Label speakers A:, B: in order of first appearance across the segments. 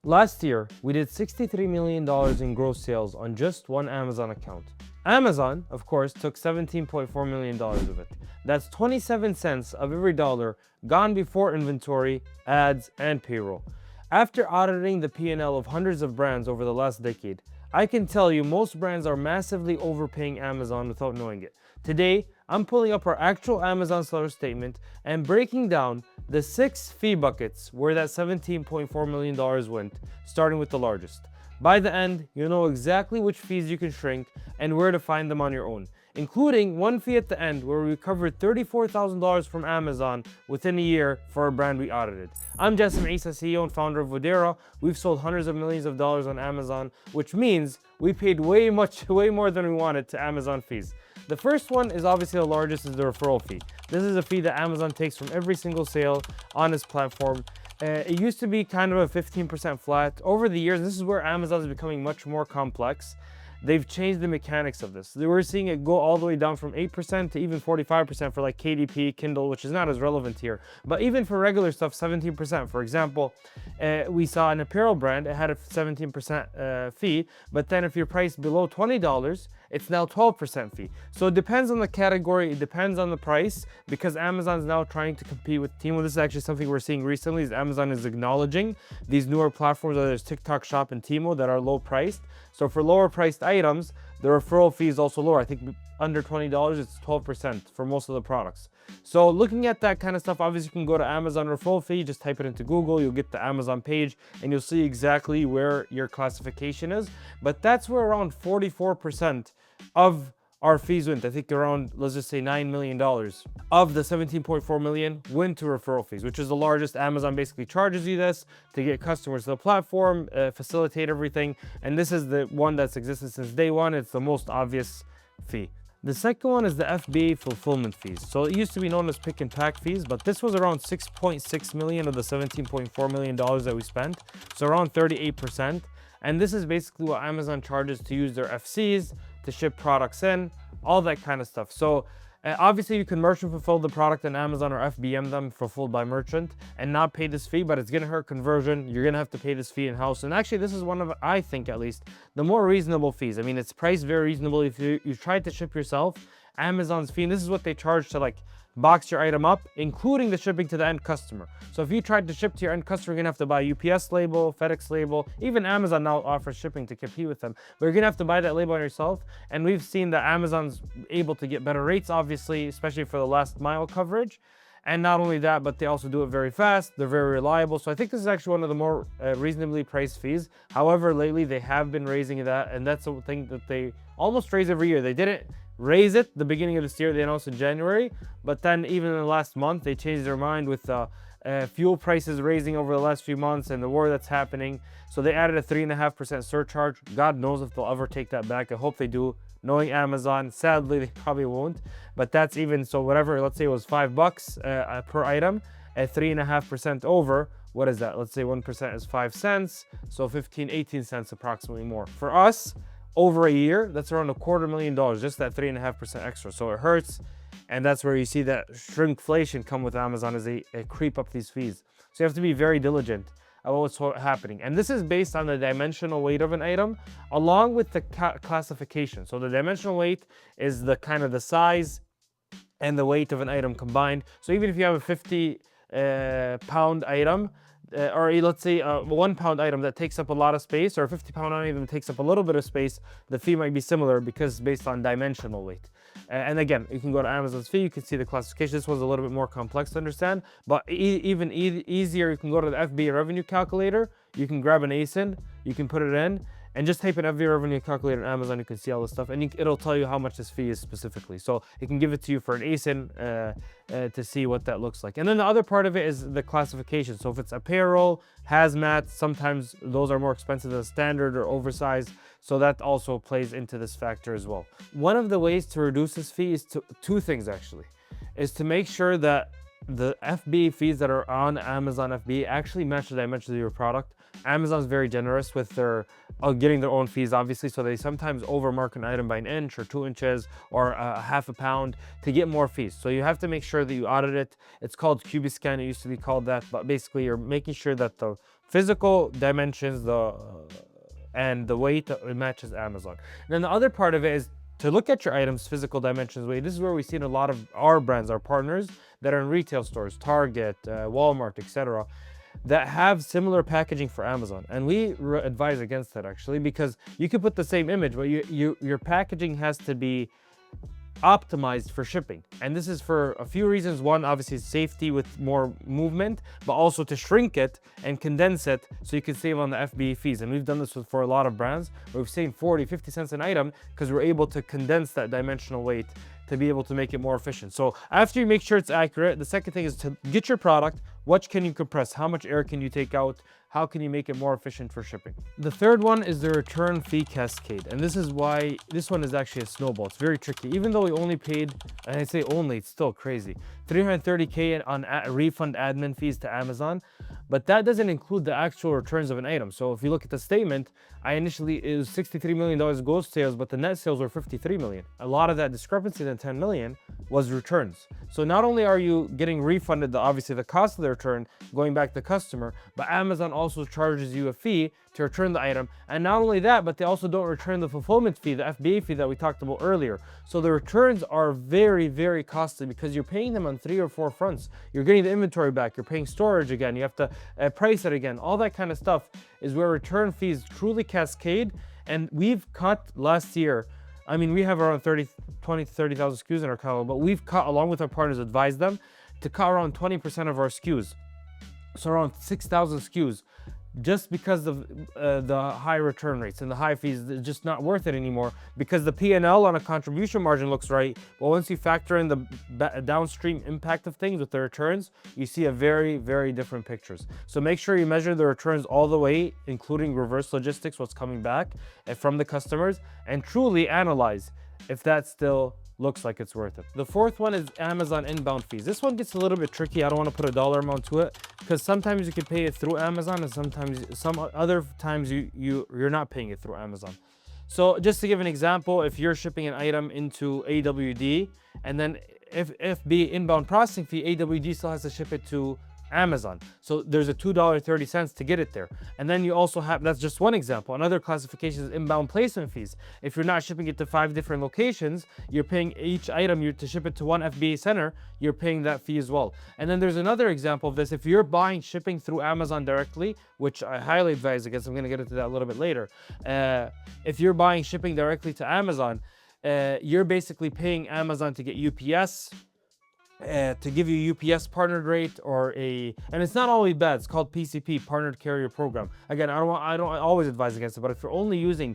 A: Last year, we did $63 million in gross sales on just one Amazon account. Amazon, of course, took $17.4 million of it. That's 27 cents of every dollar gone before inventory, ads, and payroll. After auditing the P&L of hundreds of brands over the last decade, I can tell you most brands are massively overpaying Amazon without knowing it. Today, I'm pulling up our actual Amazon seller statement and breaking down the 6 fee buckets where that $17.4 million went, starting with the largest. By the end, you'll know exactly which fees you can shrink and where to find them on your own, including one fee at the end where we recovered $34,000 from Amazon within a year for a brand we audited. I'm Jasim, Eisa, CEO and founder of Voadera. We've sold hundreds of millions of dollars on Amazon, which means we paid way more than we wanted to Amazon fees. The first one is obviously the largest, is the referral fee. This is a fee that Amazon takes from every single sale on its platform. It used to be kind of a 15% flat. Over the years, this is where Amazon is becoming much more complex. They've changed the mechanics of this. We're seeing it go all the way down from 8% to even 45% for like KDP, Kindle, which is not as relevant here. But even for regular stuff, 17%. For example, we saw an apparel brand, it had a 17% fee, but then if you're priced below $20, it's now 12% fee. So it depends on the category, it depends on the price, because Amazon's now trying to compete with Temu. This is actually something we're seeing recently, is Amazon is acknowledging these newer platforms, whether it's TikTok Shop and Temu, that are low priced. So for lower priced items, the referral fee is also lower. I think under $20, it's 12% for most of the products. So looking at that kind of stuff, obviously you can go to Amazon referral fee, just type it into Google, you'll get the Amazon page and you'll see exactly where your classification is. But that's where around 44% of our fees went. I think around, let's just say $9 million of the 17.4 million went to referral fees, which is the largest. Amazon basically charges you this to get customers to the platform, facilitate everything. And this is the one that's existed since day one. It's the most obvious fee. The second one is the FBA fulfillment fees. So it used to be known as pick and pack fees, but this was around 6.6 million of the $17.4 million that we spent. So around 38%. And this is basically what Amazon charges to use their FCs, to ship products in, all that kind of stuff. So obviously you can merchant fulfill the product on Amazon or FBM them fulfilled by merchant and not pay this fee, but it's gonna hurt conversion. You're gonna have to pay this fee in-house. And actually this is one of, I think at least, the more reasonable fees. I mean, it's priced very reasonably. If you try to ship yourself, Amazon's fee, and this is what they charge to like box your item up, including the shipping to the end customer. So if you tried to ship to your end customer, you're gonna have to buy UPS label, FedEx label. Even Amazon now offers shipping to compete with them, but you're gonna have to buy that label on yourself. And we've seen that Amazon's able to get better rates, obviously, especially for the last mile coverage. And not only that, but they also do it very fast. They're very reliable. So I think this is actually one of the more reasonably priced fees. However, lately they have been raising that, and that's the thing that they almost raise every year. They didn't raise it the beginning of this year. They announced in January, but then even in the last month, they changed their mind with fuel prices raising over the last few months and the war that's happening. So they added a 3.5% surcharge. God knows if they'll ever take that back. I hope they do. Knowing Amazon, sadly, they probably won't. But that's even, so whatever, let's say it was $5 per item at 3.5% over. What is that? Let's say 1% is 5 cents. So 15, 18 cents approximately more. For us, over a year, that's around $250,000, just that 3.5% extra. So it hurts. And that's where you see that shrinkflation come with Amazon as they creep up these fees. So you have to be very diligent about what's happening. And this is based on the dimensional weight of an item along with the classification. So the dimensional weight is the kind of the size and the weight of an item combined. So even if you have a 50 pound item, or let's say a 1 pound item that takes up a lot of space, or a 50 pound item that takes up a little bit of space, the fee might be similar because it's based on dimensional weight. And again, you can go to Amazon's fee, you can see the classification. This one's a little bit more complex to understand, but even easier, you can go to the FBA revenue calculator, you can grab an ASIN, you can put it in, and just type in FBA revenue calculator on Amazon, you can see all this stuff, and it'll tell you how much this fee is specifically. So it can give it to you for an ASIN to see what that looks like. And then the other part of it is the classification. So if it's apparel, hazmat, sometimes those are more expensive than standard or oversized. So that also plays into this factor as well. One of the ways to reduce this fee is two things actually, is to make sure that the FBA fees that are on Amazon FBA actually match the dimensions of your product. Amazon's very generous with their getting their own fees, obviously, so they sometimes overmark an item by an inch or 2 inches or half a pound to get more fees. So you have to make sure that you audit it. It's called Cubiscan, it used to be called that, but basically you're making sure that the physical dimensions, and the weight that it matches Amazon. And then the other part of it is to look at your items, physical dimensions, weight. This is where we've seen a lot of our brands, our partners that are in retail stores, Target, Walmart, etc., that have similar packaging for Amazon. And we advise against that actually, because you could put the same image, but your packaging has to be optimized for shipping. And this is for a few reasons. One, obviously safety with more movement, but also to shrink it and condense it so you can save on the FBA fees. And we've done this for a lot of brands where we've saved 40, 50 cents an item because we're able to condense that dimensional weight to be able to make it more efficient. So after you make sure it's accurate, the second thing is to get your product. What can you compress? How much air can you take out? How can you make it more efficient for shipping? The third one is the return fee cascade. And this is why this one is actually a snowball. It's very tricky. Even though we only paid, and I say only, it's still crazy, $330K on refund admin fees to Amazon, but that doesn't include the actual returns of an item. So if you look at the statement, it was $63 million gross sales, but the net sales were $53 million. A lot of that discrepancy, then $10 million, was returns. So not only are you getting refunded obviously the cost of the return going back to the customer, but Amazon also charges you a fee to return the item. And not only that, but they also don't return the fulfillment fee, the FBA fee that we talked about earlier. So the returns are very, very costly because you're paying them on 3 or 4 fronts. You're getting the inventory back, you're paying storage again, you have to price it again. All that kind of stuff is where return fees truly cascade. And we've cut last year, I mean, we have around 20 to 30,000 SKUs in our catalog, but we've cut, along with our partners, advised them to cut around 20% of our SKUs. So around 6,000 SKUs, just because of the high return rates and the high fees. It's just not worth it anymore because the P&L on a contribution margin looks right, but once you factor in the downstream impact of things with the returns, you see a very, very different pictures. So make sure you measure the returns all the way, including reverse logistics, what's coming back from the customers, and truly analyze if that still looks like it's worth it. The fourth one is Amazon inbound fees. This one gets a little bit tricky. I don't want to put a dollar amount to it because sometimes you can pay it through Amazon and some other times you're not paying it through Amazon. So just to give an example, if you're shipping an item into AWD and then if FBA inbound processing fee, AWD still has to ship it to Amazon. So there's a $2.30 to get it there. And then you also have, that's just one example. Another classification is inbound placement fees. If you're not shipping it to 5 different locations, you're paying each item to ship it to one FBA center, you're paying that fee as well. And then there's another example of this. If you're buying shipping through Amazon directly, which I highly advise against, I'm going to get into that a little bit later. If you're buying shipping directly to Amazon, you're basically paying Amazon to get UPS, to give you UPS partnered rate and it's not always bad. It's called PCP, Partnered Carrier Program. Again, I always advise against it, but if you're only using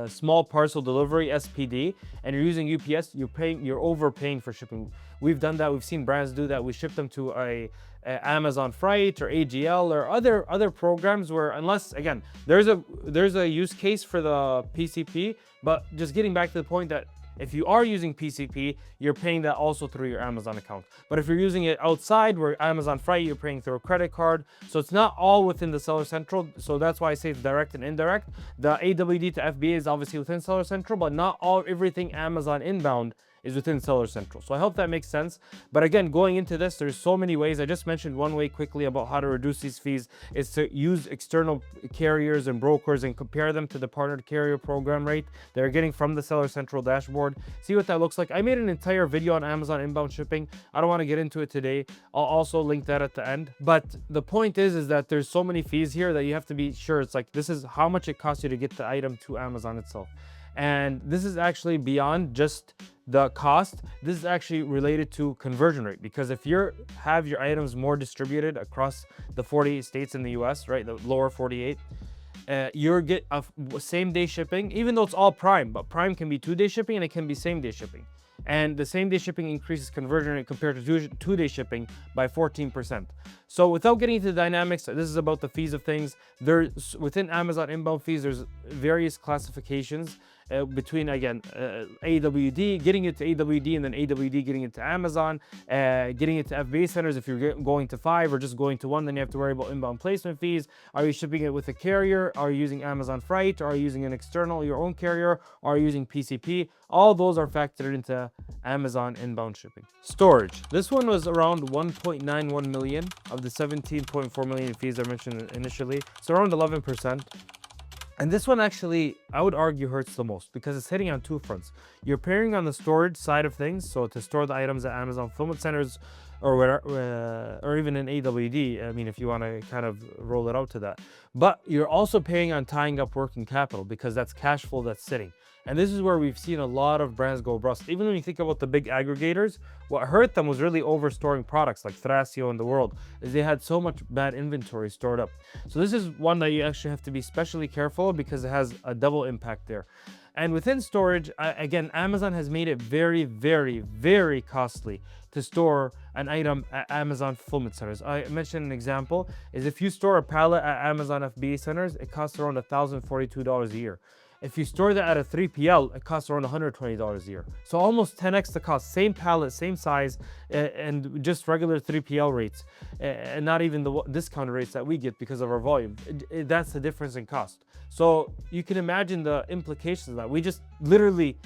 A: small parcel delivery, SPD, and you're using UPS, you're overpaying for shipping. We've done that. We've seen brands do that. We ship them to a Amazon Freight or AGL or other programs where, unless again, there's a use case for the PCP, but just getting back to the point that if you are using PCP, you're paying that also through your Amazon account. But if you're using it outside where Amazon Freight, you're paying through a credit card. So it's not all within the Seller Central. So that's why I say it's direct and indirect. The AWD to FBA is obviously within Seller Central, but not everything Amazon inbound is within Seller Central. So I hope that makes sense. But again, going into this, there's so many ways. I just mentioned one way quickly about how to reduce these fees is to use external carriers and brokers and compare them to the partnered carrier program rate they're getting from the Seller Central dashboard. See what that looks like. I made an entire video on Amazon inbound shipping. I don't want to get into it today. I'll also link that at the end. But the point is that there's so many fees here that you have to be sure it's like, this is how much it costs you to get the item to Amazon itself. And this is actually beyond just the cost. This is actually related to conversion rate, because if you have your items more distributed across the 48 states in the US, right, the lower 48, you get a same day shipping, even though it's all Prime, but Prime can be 2-day shipping and it can be same day shipping. And the same day shipping increases conversion rate compared to 2-day shipping by 14%. So without getting into the dynamics, this is about the fees of things. There's within Amazon inbound fees, there's various classifications. between, again, AWD, getting it to AWD, and then AWD getting it to Amazon, getting it to FBA centers. If you're going to 5 or just going to 1, then you have to worry about inbound placement fees. Are you shipping it with a carrier? Are you using Amazon Freight? Are you using an external, your own carrier? Are you using PCP? All those are factored into Amazon inbound shipping. Storage. This one was around 1.91 million of the 17.4 million fees I mentioned initially. So around 11%. And this one actually, I would argue, hurts the most because it's hitting on 2 fronts. You're paying on the storage side of things, so to store the items at Amazon fulfillment centers or even in AWD, I mean, if you want to kind of roll it out to that. But you're also paying on tying up working capital because that's cash flow that's sitting. And this is where we've seen a lot of brands go bust. Even when you think about the big aggregators, what hurt them was really overstoring products like Thrasio in the world, is they had so much bad inventory stored up. So this is one that you actually have to be especially careful because it has a double impact there. And within storage, again, Amazon has made it very, very, very costly to store an item at Amazon fulfillment centers. I mentioned an example is if you store a pallet at Amazon FBA centers, it costs around $1,042 a year. If you store that at a 3PL, it costs around $120 a year. So almost 10x the cost, same pallet, same size, and just regular 3PL rates, and not even the discount rates that we get because of our volume. That's the difference in cost. So you can imagine the implications of that. We just literally,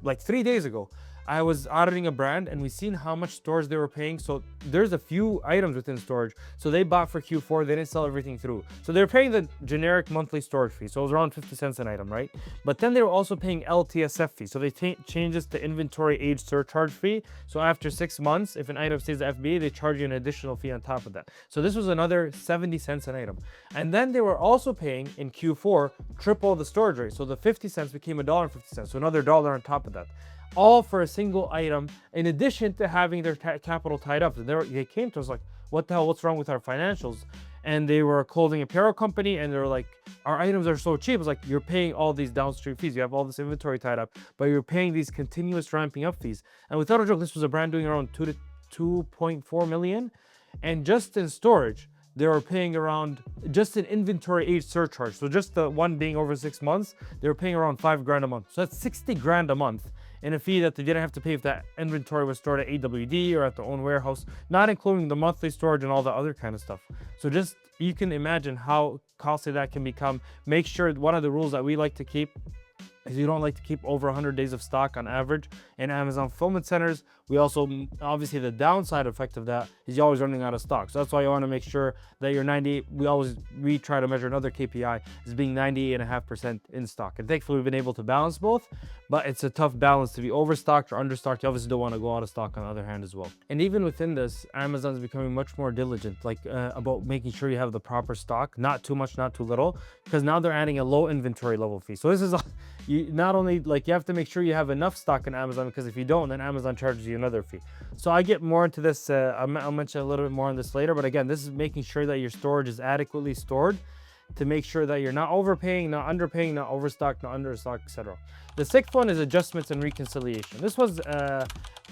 A: like 3 days ago, I was auditing a brand and we seen how much storage they were paying. So there's a few items within storage. So they bought for Q4, they didn't sell everything through. So they're paying the generic monthly storage fee. So it was around 50 cents an item, right? But then they were also paying LTSF fee. So they changed this to inventory age surcharge fee. So after 6 months, if an item stays at FBA, they charge you an additional fee on top of that. So this was another 70 cents an item. And then they were also paying in Q4 triple the storage rate. So the 50 cents became $1.50. So another dollar on top of that. All for a single item, in addition to having their capital tied up. They came to us like, what the hell, what's wrong with our financials? And they were a clothing apparel company, and they're like, our items are so cheap. It's like, you're paying all these downstream fees. You have all this inventory tied up, but you're paying these continuous ramping up fees. And without a joke, this was a brand doing around 2 to 2.4 million. And just in storage, they were paying around, just an inventory age surcharge. So just the one being over 6 months, they were paying around $5,000 a month. So that's 60 grand a month in a fee that they didn't have to pay if that inventory was stored at AWD or at their own warehouse, not including the monthly storage and all the other kind of stuff. So just, you can imagine how costly that can become. Make sure one of the rules that we like to keep is you don't like to keep over 100 days of stock on average in Amazon fulfillment centers. We also, obviously the downside effect of that is you're always running out of stock. So that's why you want to make sure that you're 98, we try to measure another KPI as being 98.5% in stock. And thankfully we've been able to balance both, but it's a tough balance to be overstocked or understocked. You obviously don't want to go out of stock on the other hand as well. And even within this, Amazon's becoming much more diligent, about making sure you have the proper stock, not too much, not too little, because now they're adding a low inventory level fee. So this is, you not only you have to make sure you have enough stock in Amazon, because if you don't, then Amazon charges you another fee. So I get more into this, I'll mention a little bit more on this later, but again, this is making sure that your storage is adequately stored to make sure that you're not overpaying, not underpaying, not overstocked, not understocked, etc. The sixth one is adjustments and reconciliation. This was,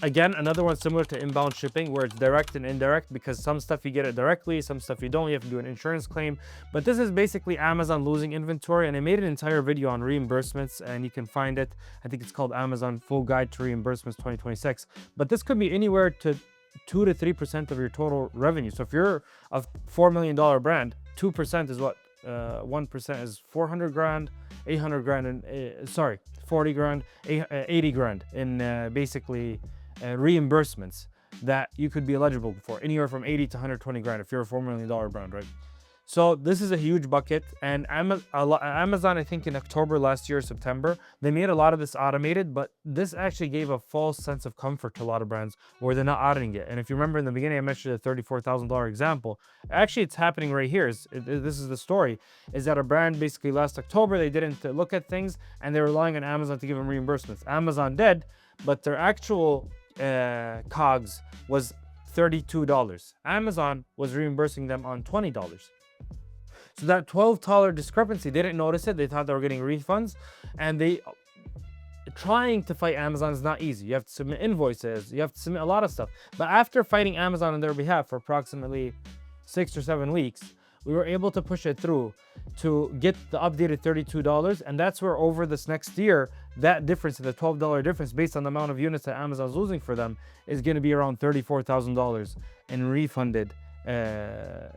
A: again, another one similar to inbound shipping where it's direct and indirect, because some stuff you get it directly, some stuff you don't, you have to do an insurance claim. But this is basically Amazon losing inventory, and I made an entire video on reimbursements, and you can find it. I think it's called Amazon Full Guide to Reimbursements 2026. But this could be anywhere to 2 to 3% of your total revenue. So if you're a $4 million brand, 2% is what? 1% is 400 grand, 800 grand, and 40 grand, 80 grand in basically reimbursements that you could be eligible for, anywhere from 80 to 120 grand if you're a $4 million brand, right? So this is a huge bucket, and Amazon, I think in October last year, September, they made a lot of this automated, but this actually gave a false sense of comfort to a lot of brands where they're not auditing it. And if you remember in the beginning, I mentioned a $34,000 example. Actually, it's happening right here. This is the story, is that a brand basically last October, they didn't look at things and they're relying on Amazon to give them reimbursements. Amazon did, but their actual COGS was $32. Amazon was reimbursing them on $20. So that $12 discrepancy, they didn't notice it. They thought they were getting refunds, and trying to fight Amazon is not easy. You have to submit invoices. You have to submit a lot of stuff. But after fighting Amazon on their behalf for approximately 6 or 7 weeks, we were able to push it through to get the updated $32. And that's where over this next year, that difference, the $12 difference based on the amount of units that Amazon's losing for them, is going to be around $34,000 and refunded,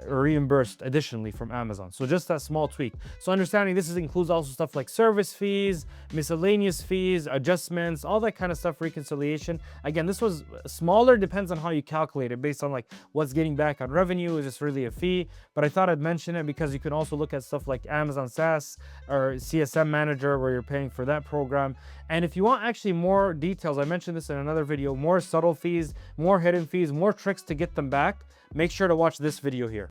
A: reimbursed additionally from Amazon. So just that small tweak. So understanding this includes also stuff like service fees, miscellaneous fees, adjustments, all that kind of stuff, reconciliation. Again, this was smaller, depends on how you calculate it based on like what's getting back on revenue. Is this really a fee? But I thought I'd mention it because you can also look at stuff like Amazon SaaS or CSM Manager where you're paying for that program. And if you want actually more details, I mentioned this in another video, more subtle fees, more hidden fees, more tricks to get them back, make sure to watch this video here.